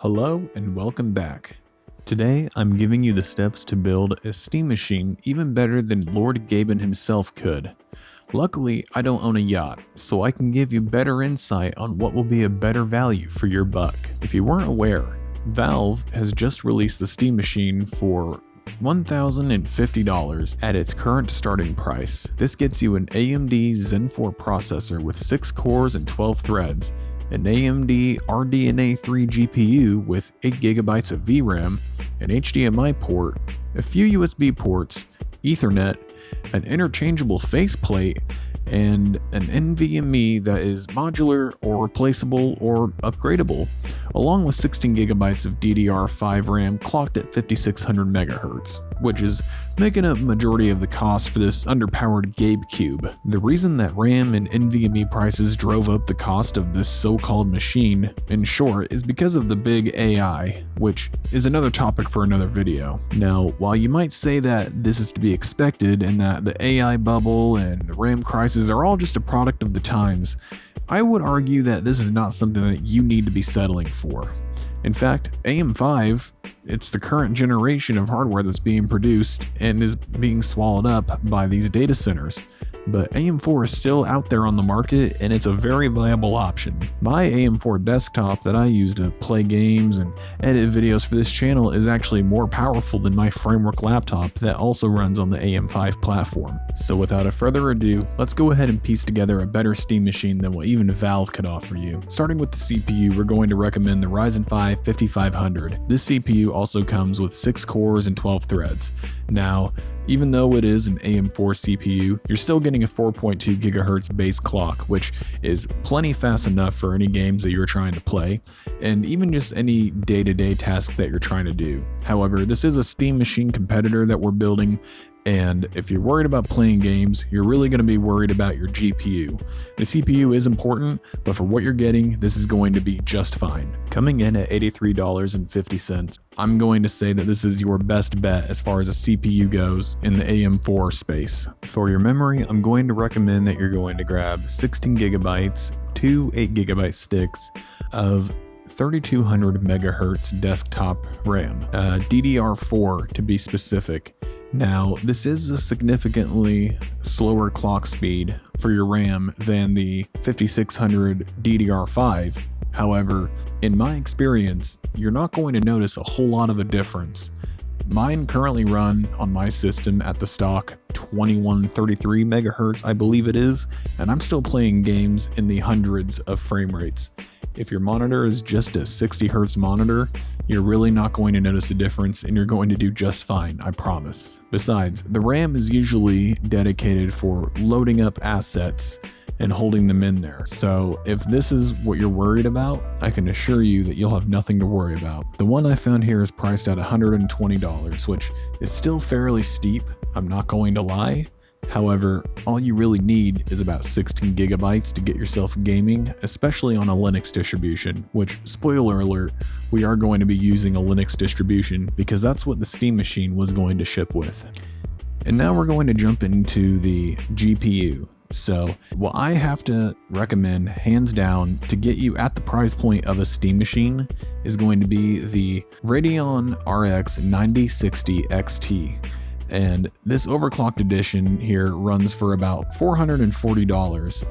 Hello and welcome back. Today I'm giving you the steps to build a steam machine even better than Lord Gaben himself could. Luckily, I don't own a yacht, so I can give you better insight on what will be a better value for your buck. If you weren't aware, Valve has just released the steam machine for $1,050 at its current starting price. This gets you an AMD Zen 4 processor with 6 cores and 12 threads, an AMD RDNA 3 GPU with 8GB of VRAM, an HDMI port, a few USB ports, Ethernet, an interchangeable faceplate, and an NVMe that is modular or replaceable or upgradable, along with 16GB of DDR5 RAM clocked at 5600 MHz, which is making up majority of the cost for this underpowered Gabe Cube. The reason that RAM and NVMe prices drove up the cost of this so-called machine, in short, is because of the big AI, which is another topic for another video. Now, while you might say that this is to be expected and that the AI bubble and the RAM crisis are all just a product of the times, I would argue that this is not something that you need to be settling for. In fact, AM5, it's the current generation of hardware that's being produced and is being swallowed up by these data centers. But AM4 is still out there on the market and it's a very viable option. My AM4 desktop that I use to play games and edit videos for this channel is actually more powerful than my Framework laptop that also runs on the AM5 platform. So without a further ado, let's go ahead and piece together a better steam machine than what even Valve could offer you. Starting with the CPU, we're going to recommend the Ryzen 5 5500. This CPU also comes with 6 cores and 12 threads. Now, even though it is an AM4 CPU, you're still getting a 4.2 GHz base clock, which is plenty fast enough for any games that you're trying to play, and even just any day-to-day task that you're trying to do. However, this is a steam machine competitor that we're building, and if you're worried about playing games, you're really going to be worried about your GPU. The CPU is important, but for what you're getting, this is going to be just fine. Coming in at $83.50, I'm going to say that this is your best bet as far as a CPU goes in the AM4 space. For your memory, I'm going to recommend that you're going to grab 16GB, 2 8GB sticks of 3200 MHz desktop RAM, DDR4 to be specific. Now, this is a significantly slower clock speed for your RAM than the 5600 DDR5. However, in my experience, you're not going to notice a whole lot of a difference. Mine currently run on my system at the stock 2133 MHz, I believe it is, and I'm still playing games in the hundreds of frame rates. If your monitor is just a 60 Hz monitor, you're really not going to notice a difference and you're going to do just fine, I promise. Besides, the RAM is usually dedicated for loading up assets and holding them in there. So if this is what you're worried about, I can assure you that you'll have nothing to worry about. The one I found here is priced at $120, which is still fairly steep, I'm not going to lie. However, all you really need is about 16 GB to get yourself gaming, especially on a Linux distribution, which, spoiler alert, we are going to be using a Linux distribution because that's what the Steam machine was going to ship with. And now we're going to jump into the GPU. So what I have to recommend hands down to get you at the price point of a Steam machine is going to be the Radeon RX 9060 XT. And this overclocked edition here runs for about $440.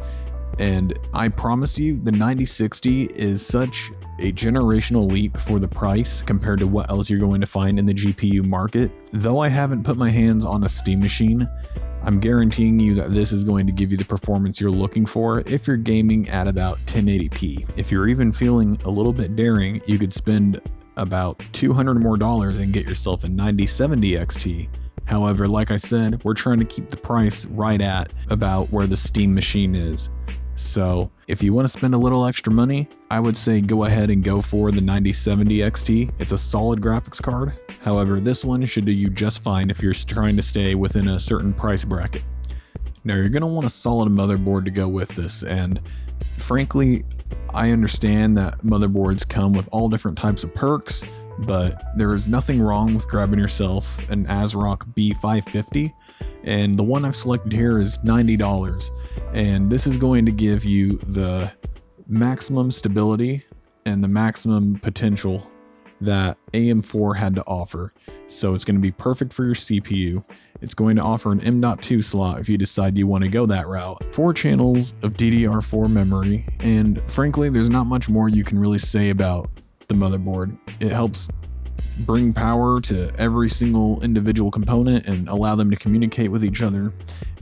And I promise you, the 9060 is such a generational leap for the price compared to what else you're going to find in the GPU market. Though I haven't put my hands on a Steam machine, I'm guaranteeing you that this is going to give you the performance you're looking for if you're gaming at about 1080p. If you're even feeling a little bit daring, you could spend about $200 more and get yourself a 9070 XT. However, like I said, we're trying to keep the price right at about where the Steam machine is. So if you want to spend a little extra money, I would say go ahead and go for the 9070 XT. It's a solid graphics card. However, this one should do you just fine if you're trying to stay within a certain price bracket. Now you're going to want a solid motherboard to go with this, and frankly, I understand that motherboards come with all different types of perks, but there is nothing wrong with grabbing yourself an ASRock B550, and the one I've selected here is $90, and this is going to give you the maximum stability and the maximum potential that AM4 had to offer. So it's going to be perfect for your CPU. It's going to offer an M.2 slot if you decide you want to go that route. 4 channels of DDR4 memory, and frankly, there's not much more you can really say about the motherboard. It helps bring power to every single individual component and allow them to communicate with each other.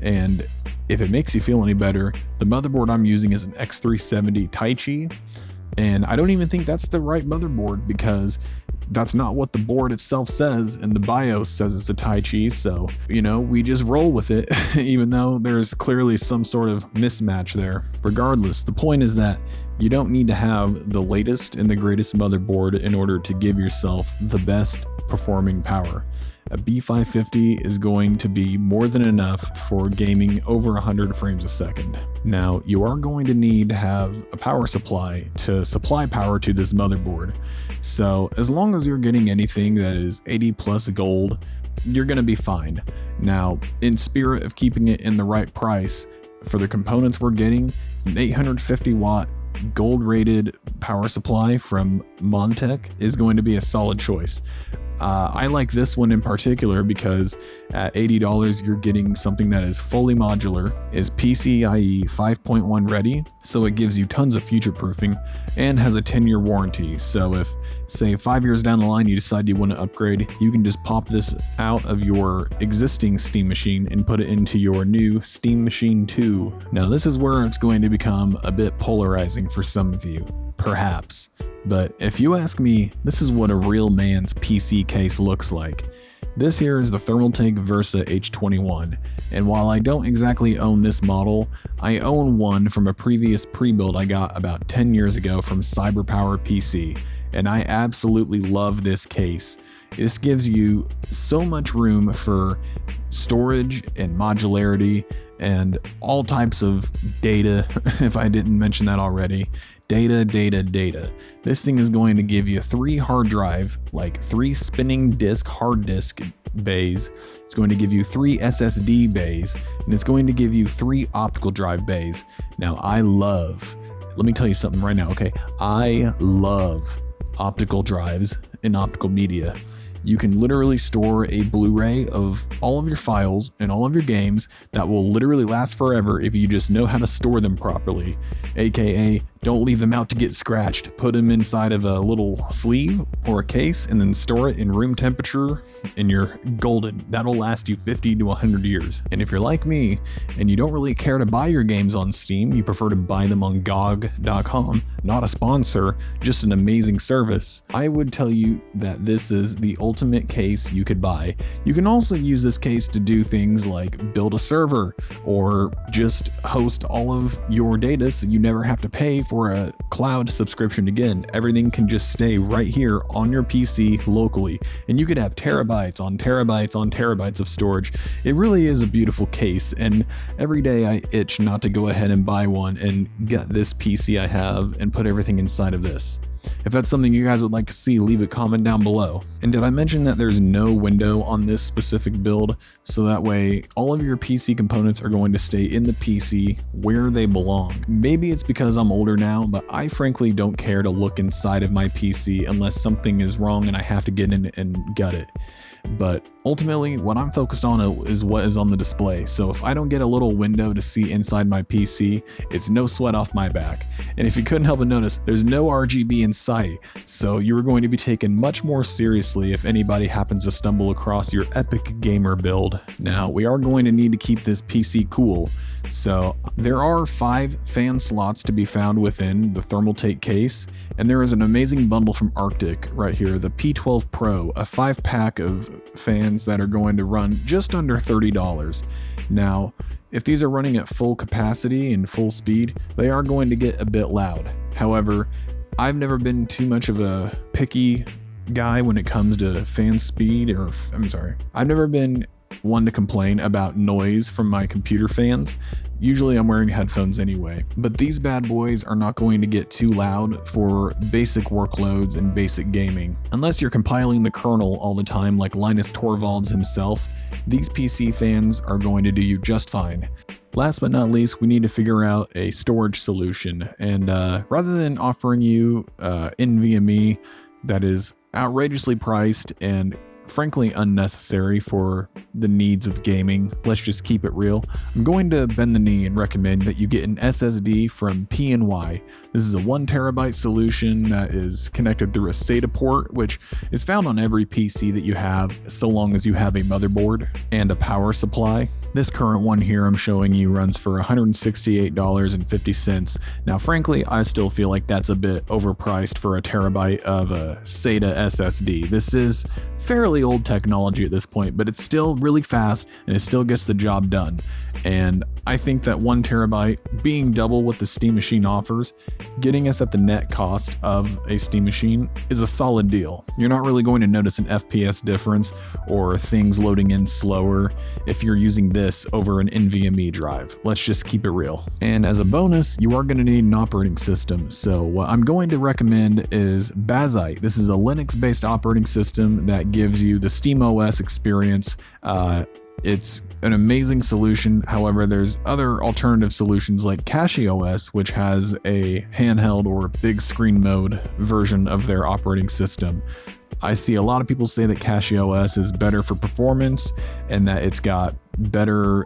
And if it makes you feel any better, the motherboard I'm using is an X370 Taichi, and I don't even think that's the right motherboard because that's not what the board itself says, and the BIOS says it's a Taichi, so, you know, we just roll with it, even though there's clearly some sort of mismatch there. Regardless, the point is that you don't need to have the latest and the greatest motherboard in order to give yourself the best performing power. A B550 is going to be more than enough for gaming over 100 frames a second. Now, you are going to need to have a power supply to supply power to this motherboard. So as long as you're getting anything that is 80 plus gold, you're going to be fine. Now, in spirit of keeping it in the right price, for the components we're getting, an 850 watt gold rated power supply from Montech is going to be a solid choice. I like this one in particular because at $80 you're getting something that is fully modular, is PCIe 5.1 ready, so it gives you tons of future proofing, and has a 10-year warranty. So if, say, 5 years down the line you decide you want to upgrade, you can just pop this out of your existing Steam machine and put it into your new Steam Machine 2. Now this is where it's going to become a bit polarizing for some of you, perhaps. But if you ask me, this is what a real man's PC case looks like. This here is the Thermaltake Versa H21, and while I don't exactly own this model, I own one from a previous pre-build I got about 10 years ago from CyberPower PC, and I absolutely love this case. This gives you so much room for storage and modularity and all types of data, if I didn't mention that already. Data. This thing is going to give you 3 hard drive, like 3 spinning disk hard disk bays. It's going to give you 3 SSD bays, and it's going to give you 3 optical drive bays. Now let me tell you something right now, okay? I love optical drives in optical media. You can literally store a Blu-ray of all of your files and all of your games that will literally last forever if you just know how to store them properly. AKA, don't leave them out to get scratched. Put them inside of a little sleeve or a case and then store it in room temperature and you're golden. That'll last you 50 to 100 years. And if you're like me and you don't really care to buy your games on Steam, you prefer to buy them on GOG.com, not a sponsor, just an amazing service, I would tell you that this is the ultimate case you could buy. You can also use this case to do things like build a server or just host all of your data so you never have to pay for a cloud subscription again. Everything can just stay right here on your PC locally, and you could have terabytes on terabytes on terabytes of storage. It really is a beautiful case, and every day I itch not to go ahead and buy one and get this PC I have and put everything inside of this. If that's something you guys would like to see, leave a comment down below. And did I mention that there's no window on this specific build? So that way all of your PC components are going to stay in the PC where they belong. Maybe it's because I'm older now, but I frankly don't care to look inside of my PC unless something is wrong and I have to get in and gut it. But ultimately, what I'm focused on is what is on the display. So if I don't get a little window to see inside my PC, it's no sweat off my back. And if you couldn't help but notice, there's no RGB in sight. So you're going to be taken much more seriously if anybody happens to stumble across your epic gamer build. Now, we are going to need to keep this PC cool. So there are 5 fan slots to be found within the Thermaltake case, and there is an amazing bundle from Arctic right here, the P12 Pro, a 5-pack of fans that are going to run just under $30. Now, if these are running at full capacity and full speed, they are going to get a bit loud. However, I've never been too much of a picky guy when it comes to fan speed, I've never been one to complain about noise from my computer fans. Usually I'm wearing headphones anyway, but these bad boys are not going to get too loud for basic workloads and basic gaming. Unless you're compiling the kernel all the time like Linus Torvalds himself, these PC fans are going to do you just fine. Last but not least, we need to figure out a storage solution, and rather than offering you NVMe, that is outrageously priced and frankly unnecessary for the needs of gaming. Let's just keep it real. I'm going to bend the knee and recommend that you get an SSD from P&Y. This is a 1TB solution that is connected through a SATA port, which is found on every PC that you have, so long as you have a motherboard and a power supply. This current one here I'm showing you runs for $168.50. Now, frankly, I still feel like that's a bit overpriced for a terabyte of a SATA SSD. This is fairly old technology at this point, but it's still really fast and it still gets the job done. And I think that 1TB being double what the Steam Machine offers, getting us at the net cost of a Steam Machine, is a solid deal. You're not really going to notice an FPS difference or things loading in slower if you're using this over an NVMe drive. Let's just keep it real. And as a bonus, you are going to need an operating system. So what I'm going to recommend is Bazzite. This is a Linux-based operating system that gives you the SteamOS experience. It's an amazing solution. However, there's other alternative solutions like CachyOS, which has a handheld or big screen mode version of their operating system. I see a lot of people say that CachyOS is better for performance and that it's got better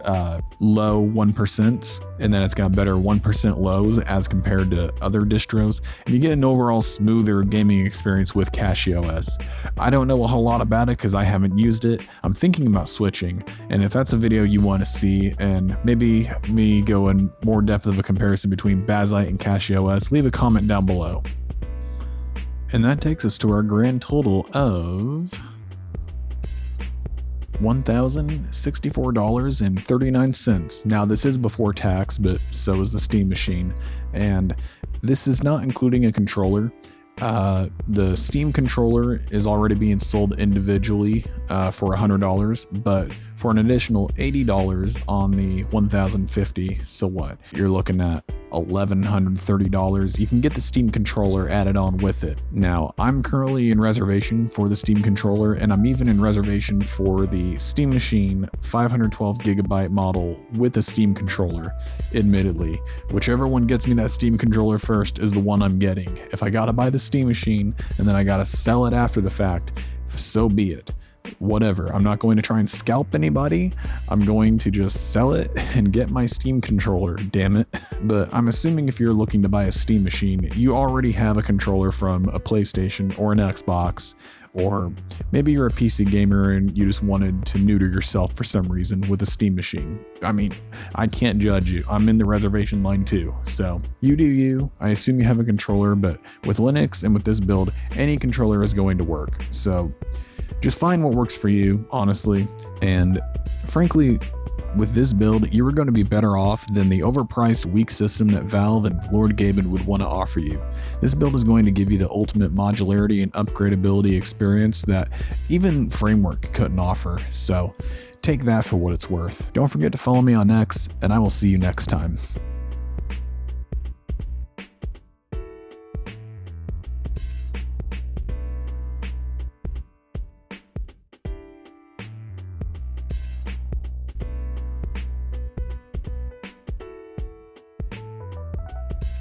low 1% and then it's got better 1% lows as compared to other distros, and you get an overall smoother gaming experience with CachyOS. I don't know a whole lot about it because I haven't used it. I'm thinking about switching, and if that's a video you want to see and maybe me go in more depth of a comparison between Bazzite and CachyOS, leave a comment down below. And that takes us to our grand total of $1,064.39. Now, this is before tax, but so is the Steam Machine. And this is not including a controller. The Steam controller is already being sold individually for $100, but for an additional $80 on the $1,050. So what? You're looking at $1,130. You can get the Steam controller added on with it. Now, I'm currently in reservation for the Steam controller, and I'm even in reservation for the Steam Machine 512GB model with a Steam controller, admittedly. Whichever one gets me that Steam controller first is the one I'm getting. If I gotta buy the Steam Machine and then I gotta sell it after the fact, so be it. Whatever. I'm not going to try and scalp anybody. I'm going to just sell it and get my Steam controller, damn it. But I'm assuming if you're looking to buy a Steam Machine, you already have a controller from a PlayStation or an Xbox, or maybe you're a PC gamer and you just wanted to neuter yourself for some reason with a Steam Machine. I mean, I can't judge you. I'm in the reservation line too. So you do you. I assume you have a controller, but with Linux and with this build, any controller is going to work. So just find what works for you, honestly. And frankly, with this build, you are going to be better off than the overpriced weak system that Valve and Lord Gaben would want to offer you. This build is going to give you the ultimate modularity and upgradability experience that even Framework couldn't offer. So take that for what it's worth. Don't forget to follow me on X, and I will see you next time.